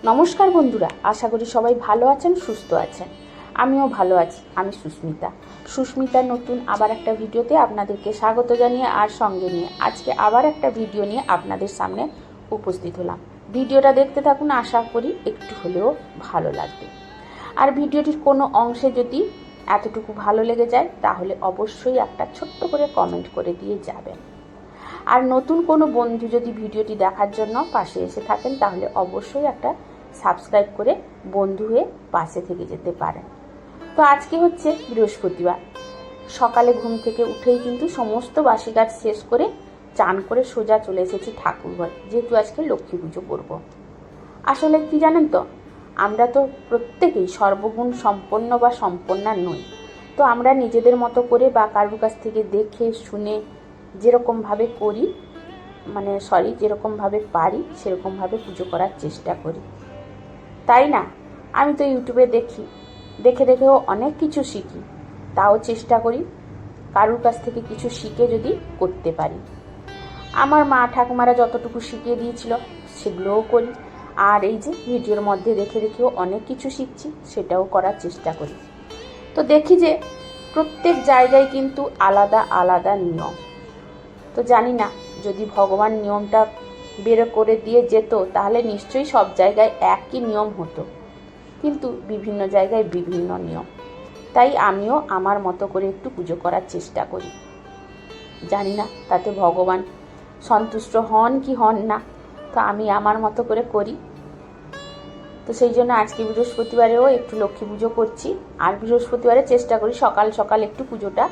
নমস্কার বন্ধুরা, আশা করি সবাই ভালো আছেন, সুস্থ আছেন। আমিও ভালো আছি। আমি সুস্মিতার নতুন আবার একটা ভিডিওতে আপনাদেরকে স্বাগত জানিয়ে আর সঙ্গে নিয়ে আজকে আবার একটা ভিডিও নিয়ে আপনাদের সামনে উপস্থিত হলাম। ভিডিওটা দেখতে থাকুন, আশা করি একটু হলেও ভালো লাগবে। আর ভিডিওটির কোনো অংশে যদি এতটুকু ভালো লেগে যায় তাহলে অবশ্যই একটা ছোট্ট করে কমেন্ট করে দিয়ে যাবেন। আর নতুন কোনো বন্ধু যদি ভিডিওটি দেখার জন্য পাশে এসে থাকেন তাহলে অবশ্যই একটা সাবস্ক্রাইব করে বন্ধু হয়ে পাশে থেকে যেতে পারেন। তো আজকে হচ্ছে বৃহস্পতিবার। সকালে ঘুম থেকে উঠেই কিন্তু সমস্ত বাসি কাজ শেষ করে চান করে সোজা চলে এসেছি ঠাকুরঘরে, যেহেতু আজকে লক্ষ্মী পুজো করব। আসলে কি জানেন তো, আমরা তো প্রত্যেকেই সর্বগুণ সম্পন্ন বা সম্পন্না নই। তো আমরা নিজেদের মতো করে বা কারোর কাছ থেকে দেখে শুনে যেরকমভাবে করি যেরকমভাবে পারি সেরকমভাবে পুজো করার চেষ্টা করি, তাই না? আমি তো ইউটিউবে দেখেও অনেক কিছু শিখি, তাও চেষ্টা করি কারোর কাছ থেকে কিছু শিখে যদি করতে পারি। আমার মা ঠাকুমারা যতটুকু শিখিয়ে দিয়েছিল সেগুলোও করি, আর এই যে ভিডিওর মধ্যে দেখেও অনেক কিছু শিখছি, সেটাও করার চেষ্টা করি। তো দেখি যে প্রত্যেক জায়গায় কিন্তু আলাদা আলাদা নিয়ম। তো জানি না, যদি ভগবান নিয়মটা বের করে দিয়ে যেত তাহলে নিশ্চয়ই সব জায়গায় একই নিয়ম হতো, কিন্তু বিভিন্ন জায়গায় বিভিন্ন নিয়ম। তাই আমিও আমার মতো করে একটু পুজো করার চেষ্টা করি। জানি না তাতে ভগবান সন্তুষ্ট হন কি হন না, তো আমি আমার মতো করে করি। তো সেই জন্য আজকে বৃহস্পতিবারেও একটু লক্ষ্মী পুজো করছি, আর বৃহস্পতিবারে চেষ্টা করি সকাল সকাল একটু পুজোটা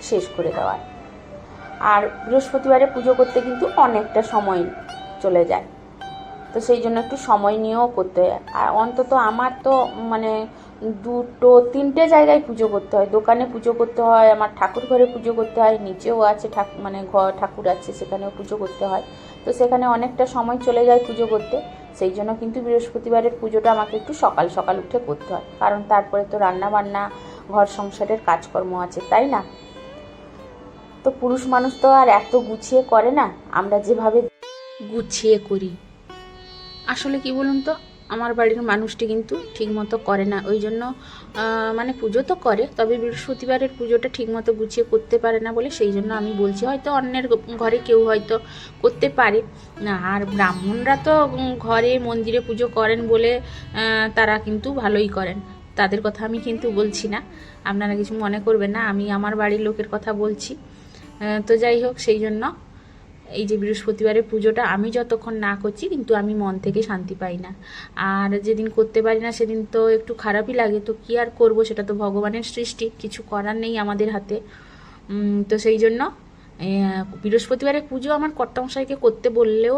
শেষ করে দেওয়ার। আর বৃহস্পতিবারে পুজো করতে কিন্তু অনেকটা সময় চলে যায়, তো সেই জন্য একটু সময় নিয়েও করতে হয়। আর অন্তত আমার তো দুটো তিনটে জায়গায় পুজো করতে হয়। দোকানে পুজো করতে হয়, আমার ঠাকুর ঘরে পুজো করতে হয়, নিচেও আছে ঘর ঠাকুর আছে, সেখানেও পুজো করতে হয়। তো সেখানে অনেকটা সময় চলে যায় পুজো করতে। সেই জন্য কিন্তু বৃহস্পতিবারের পুজোটা আমাকে একটু সকাল সকাল উঠে করতে হয়, কারণ তারপরে তো রান্না বান্না, ঘর সংসারের কাজকর্ম আছে, তাই না? তো পুরুষ মানুষ তো আর এত গুছিয়ে করে না, আমরা যেভাবে গুছিয়ে করি। আসলে কি বলুন তো, আমার বাড়ির মানুষটি কিন্তু ঠিকমতো করে না, ওই জন্য পুজো তো করে, তবে বৃহস্পতিবারের পুজোটা ঠিকমতো গুছিয়ে করতে পারে না বলে সেই জন্য আমি বলছি। হয়তো অন্যের ঘরে কেউ হয়তো করতে পারে না, আর ব্রাহ্মণরা তো ঘরে মন্দিরে পুজো করেন বলে তারা কিন্তু ভালোই করেন, তাদের কথা আমি কিন্তু বলছি না, আপনারা কিছু মনে করবেন না, আমি আমার বাড়ির লোকের কথা বলছি। তো যাই হোক, সেই জন্য এই যে বৃহস্পতিবারের পুজোটা আমি যতক্ষণ না করছি কিন্তু আমি মন থেকে শান্তি পাই না। আর যেদিন করতে পারি না সেদিন তো একটু খারাপই লাগে, তো কি আর করব, সেটা তো ভগবানের সৃষ্টি, কিছু করার নেই আমাদের হাতে। তো সেই জন্য বৃহস্পতিবারের পুজো আমার কর্তামশাইকে করতে বললেও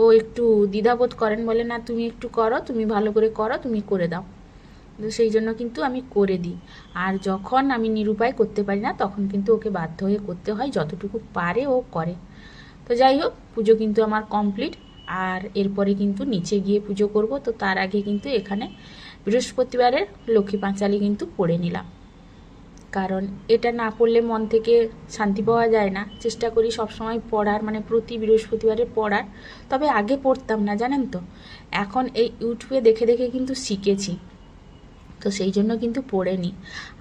ও একটু দ্বিধাবোধ করেন, বলে না তুমি একটু করো, তুমি ভালো করে করো, তুমি করে দাও। তো সেই জন্য কিন্তু আমি করে দিই। আর যখন আমি নিরুপায় করতে পারি না তখন কিন্তু ওকে বাধ্য হয়ে করতে হয়, যতটুকু পারে ও করে। তো যাই হোক, পুজো কিন্তু আমার কমপ্লিট, আর এরপরে কিন্তু নিচে গিয়ে পুজো করব। তো তার আগে কিন্তু এখানে বৃহস্পতিবারের লক্ষ্মী পাঁচালি কিন্তু পড়ে নিলাম, কারণ এটা না পড়লে মন থেকে শান্তি পাওয়া যায় না। চেষ্টা করি সবসময় পড়ার, প্রতি বৃহস্পতিবারে পড়ার। তবে আগে পড়তাম না, জানেন তো, এখন এই ইউটিউবে দেখে দেখে কিন্তু শিখেছি, তো সেই জন্য কিন্তু পড়ে নিই,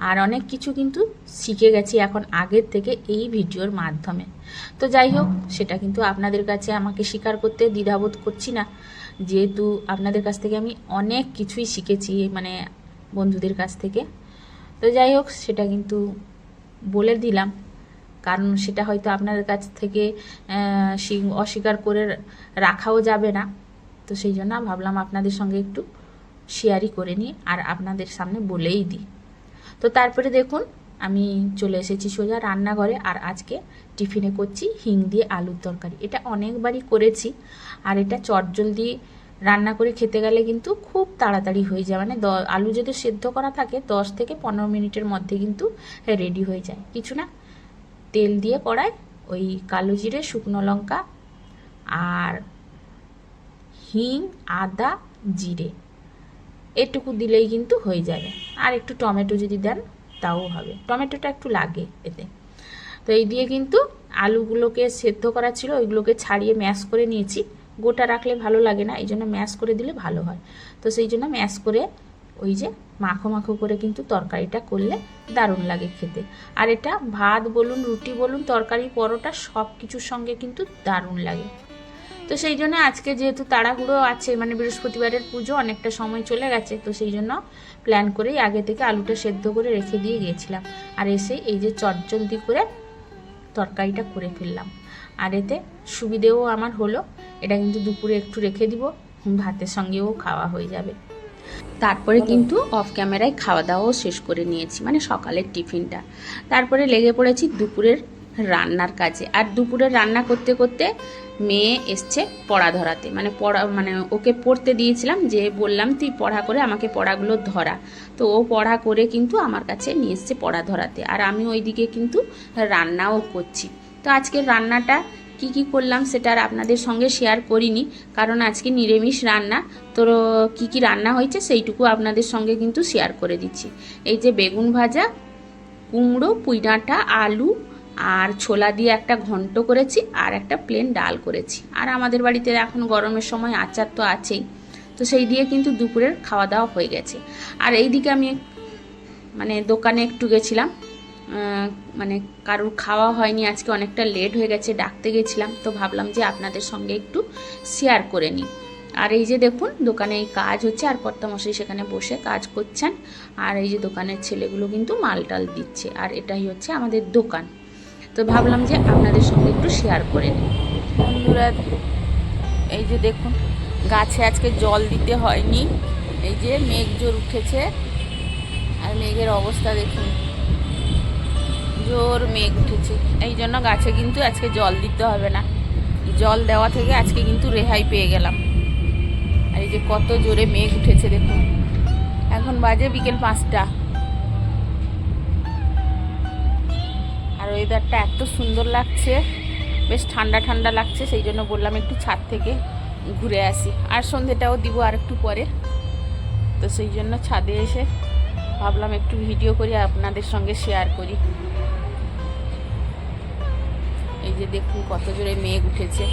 আর অনেক কিছু কিন্তু শিখে গেছি এখন আগের থেকে এই ভিডিওর মাধ্যমে। তো যাই হোক, সেটা কিন্তু আপনাদের কাছে আমাকে স্বীকার করতে দ্বিধাবোধ করছি না, যেহেতু আপনাদের কাছ থেকে আমি অনেক কিছুই শিখেছি, বন্ধুদের কাছ থেকে। তো যাই হোক, সেটা কিন্তু বলে দিলাম, কারণ সেটা হয়তো আপনাদের কাছ থেকে অস্বীকার করে রাখাও যাবে না। তো সেই জন্য ভাবলাম আপনাদের সঙ্গে একটু শেয়ারই করে নিই আর আপনাদের সামনে বলেই দিই। তো তারপরে দেখুন, আমি চলে এসেছি সোজা রান্নাঘরে, আর আজকে টিফিনে করছি হিং দিয়ে আলুর তরকারি। এটা অনেকবারই করেছি, আর এটা চটজলদি রান্না করে খেতে গেলে কিন্তু খুব তাড়াতাড়ি হয়ে যায়। আলু যদি সেদ্ধ করা থাকে 10 থেকে 15 মিনিটের মধ্যে কিন্তু রেডি হয়ে যায়। কিছু না, তেল দিয়ে কড়ায় ওই কালো জিরে, শুকনো লঙ্কা আর হিং, আদা, জিরে এটুকু দিলেই কিন্তু হয়ে যাবে। আর একটু টমেটো যদি দেন তাও হবে, টমেটোটা একটু লাগে এতে। তো এই দিয়ে কিন্তু আলুগুলোকে সেদ্ধ করা ছিল ওইগুলোকে ছাড়িয়ে ম্যাশ করে নিয়েছি, গোটা রাখলে ভালো লাগে না, এই জন্য ম্যাশ করে দিলে ভালো হয়। তো সেই জন্য ম্যাশ করে ওই যে মাখো মাখো করে কিন্তু তরকারিটা করলে দারুণ লাগে খেতে। আর এটা ভাত বলুন, রুটি বলুন, তরকারি, পরোটা সব কিছুর সঙ্গে কিন্তু দারুণ লাগে। তো সেই জন্য আজকে যেহেতু তাড়াহুড়ো আছে, মানে বৃহস্পতিবারের পুজো, অনেকটা সময় চলে গেছে, তো সেই জন্য প্ল্যান করেই আগে থেকে আলুটা সেদ্ধ করে রেখে দিয়ে গিয়েছিলাম। আর এসে এই যে চটজলদি করে তরকারিটা করে ফেললাম। আর এতে সুবিধেও আমার হলো, এটা কিন্তু দুপুরে একটু রেখে দিব, ভাতের সঙ্গেও খাওয়া হয়ে যাবে। তারপরে কিন্তু অফ ক্যামেরায় খাওয়া দাওয়াও শেষ করে নিয়েছি, মানে সকালের টিফিনটা। তারপরে লেগে পড়েছি দুপুরের রান্নার কাজে। আর দুপুরের রান্না করতে করতে মেয়ে এসছে পড়া ধরাতে, মানে ওকে পড়তে দিয়েছিলাম, যে বললাম তুই পড়া করে আমাকে পড়াগুলো ধরা। তো ও পড়া করে কিন্তু আমার কাছে নিয়ে এসছে পড়া ধরাতে, আর আমি ওইদিকে কিন্তু রান্নাও করছি। তো আজকের রান্নাটা কি কি করলাম সেটা আর আপনাদের সঙ্গে শেয়ার করিনি, কারণ আজকে নিরামিষ রান্না। তো কি কি রান্না হয়েছে সেইটুকু আপনাদের সঙ্গে কিন্তু শেয়ার করে দিচ্ছি। এই যে বেগুন ভাজা, কুমড়ো, পুঁই ডাঁটা, আলু আর ছোলা দিয়ে একটা ঘন্ট করেছি, আর একটা প্লেন ডাল করেছি। আর আমাদের বাড়িতে এখন গরমের সময় আচার তো আছেই, তো সেই দিয়ে কিন্তু দুপুরের খাওয়া দাওয়া হয়ে গেছে। আর এইদিকে আমি মানে দোকানে একটু গেছিলাম, মানে কারোর খাওয়া হয়নি আজকে, অনেকটা লেট হয়ে গেছে, ডাকতে গেছিলাম, তো ভাবলাম যে আপনাদের সঙ্গে একটু শেয়ার করে নিই। আর এই যে দেখুন দোকানে এই কাজ হচ্ছে, আর কর্তামশাই সেখানে বসে কাজ করছেন, আর এই যে দোকানের ছেলেগুলো কিন্তু মালটাল দিচ্ছে, আর এটাই হচ্ছে আমাদের দোকান। তো ভাবলাম যে আপনাদের সঙ্গে একটু শেয়ার করে নিই। বন্ধুরা এই যে দেখুন গাছে আজকে জল দিতে হয়নি, এই যে মেঘ জোর উঠেছে, আর মেঘের অবস্থা দেখুন, জোর মেঘ উঠেছে, এই জন্য গাছে কিন্তু আজকে জল দিতে হবে না। জল দেওয়া থেকে আজকে কিন্তু রেহাই পেয়ে গেলাম। আর এই যে কত জোরে মেঘ উঠেছে দেখুন, এখন বাজে বিকেল 5টা, আর ওয়েদারটা এত সুন্দর লাগছে, বেশ ঠান্ডা ঠান্ডা লাগছে, সেই জন্য বললাম একটু ছাদ থেকে ঘুরে আসি। আর সন্ধেটাও দিব আর একটু পরে, তো সেই জন্য ছাদে এসে ভাবলাম একটু ভিডিও করি, আপনাদের সঙ্গে শেয়ার করি। এই যে দেখুন কত জোরে মেঘ উঠেছে,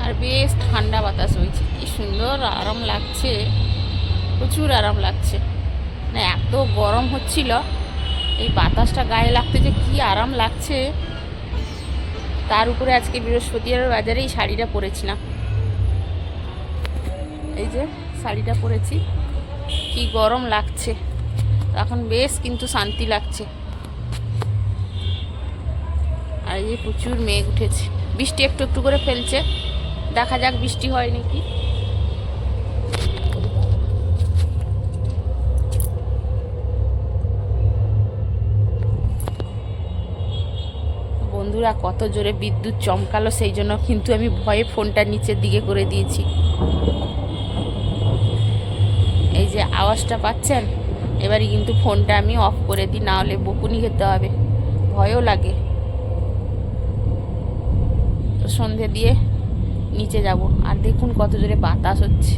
আর বেশ ঠান্ডা বাতাস হয়েছে, কি সুন্দর আরাম লাগছে, প্রচুর আরাম লাগছে। মানে এত গরম হচ্ছিল, এই বাতাসটা গায়ে লাগতে যে কি আরাম লাগছে। তার উপরে আজকে বৃহস্পতিবার বাজারে এই শাড়িটা পরেছিলাম, এই যে শাড়িটা পরেছি, কি গরম লাগছে, এখন বেশ কিন্তু শান্তি লাগছে। আর এই যে প্রচুর মেঘ উঠেছে, বৃষ্টি একটু একটু করে ফেলছে, দেখা যাক বৃষ্টি হয় নাকি। বন্ধুরা কত জোরে বিদ্যুৎ চমকালো, সেই জন্য কিন্তু আমি ভয়ে ফোনটা নিচের দিকে করে দিয়েছি। এই যে আওয়াজটা পাচ্ছেন, এবারে কিন্তু ফোনটা আমি অফ করে দিই, না হলে বকুনি খেতে হবে, ভয়ও লাগে। তো সন্ধে দিয়ে নিচে যাব, আর দেখুন কত জোরে বাতাস হচ্ছে।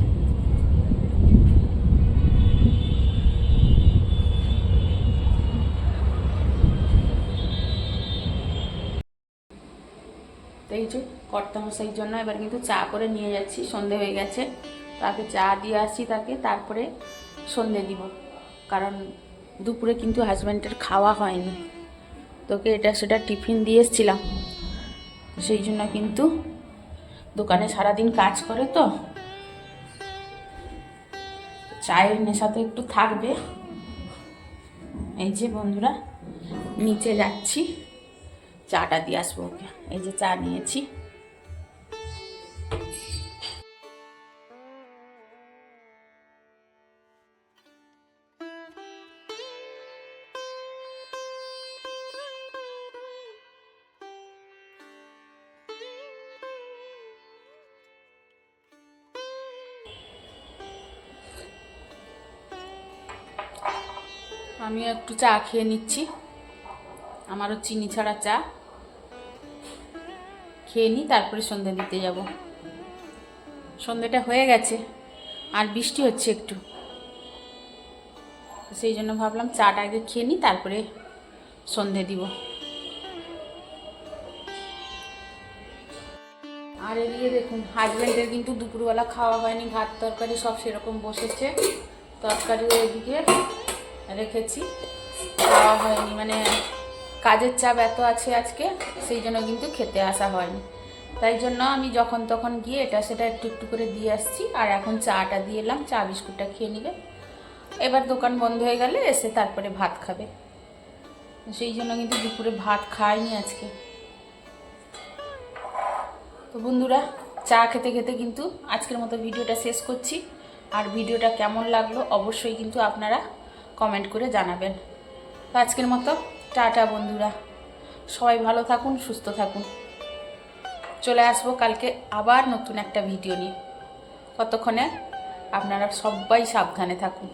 তো এই যে কর্তামশাইয়ের জন্য এবার কিন্তু চা করে নিয়ে যাচ্ছি, সন্ধে হয়ে গেছে, তাকে চা দিয়ে আসছি, তাকে তারপরে সন্ধে দিব, কারণ দুপুরে কিন্তু হাজব্যান্ডের খাওয়া হয়নি, তোকে এটা সেটা টিফিন দিয়ে এসেছিলাম, সেই জন্য কিন্তু দোকানে সারাদিন কাজ করে, তো চায়ের নেশা তো একটু থাকবে। এই যে বন্ধুরা নিচে যাচ্ছি, চাটা দিয়ে আসবো ওকে। এই যে চা নিয়েছি, আমিও একটু চা খেয়ে নিচ্ছি, আমারও চিনি ছাড়া চা খেয়ে নিই, তারপরে সন্ধ্যে দিতে যাব। সন্ধ্যেটা হয়ে গেছে, আর বৃষ্টি হচ্ছে একটু, সেই জন্য ভাবলাম চাটা আগে খেয়ে নিই, তারপরে সন্ধে দিব। আর এদিকে দেখুন হাজব্যান্ডের কিন্তু দুপুরবেলা খাওয়া হয়নি, ভাত তরকারি সব সেরকম বসেছে, তরকারিও এদিকে রেখেছি, খাওয়া হয়নি, মানে কাজের চাপ এত আছে আজকে, সেই জন্য কিন্তু খেতে আসা হয়নি। তাই জন্য আমি যখন তখন গিয়ে এটা সেটা একটু একটু করে দিয়ে আসছি। আর এখন চাটা দিয়ে এলাম, চা বিস্কুটটা খেয়ে নেবে, এবার দোকান বন্ধ হয়ে গেলে এসে তারপরে ভাত খাবে। সেই জন্য কিন্তু দুপুরে ভাত খাইনি আজকে। তো বন্ধুরা, চা খেতে খেতে কিন্তু আজকের মতো ভিডিওটা শেষ করছি। আর ভিডিওটা কেমন লাগলো অবশ্যই কিন্তু আপনারা কমেন্ট করে জানাবেন। তো আজকের মতো টাটা বন্ধুরা, সবাই ভালো থাকুন, সুস্থ থাকুন। চলে আসবো কালকে আবার নতুন একটা ভিডিও নিয়ে। ততক্ষণে আপনারা সবাই সাবধানে থাকুন।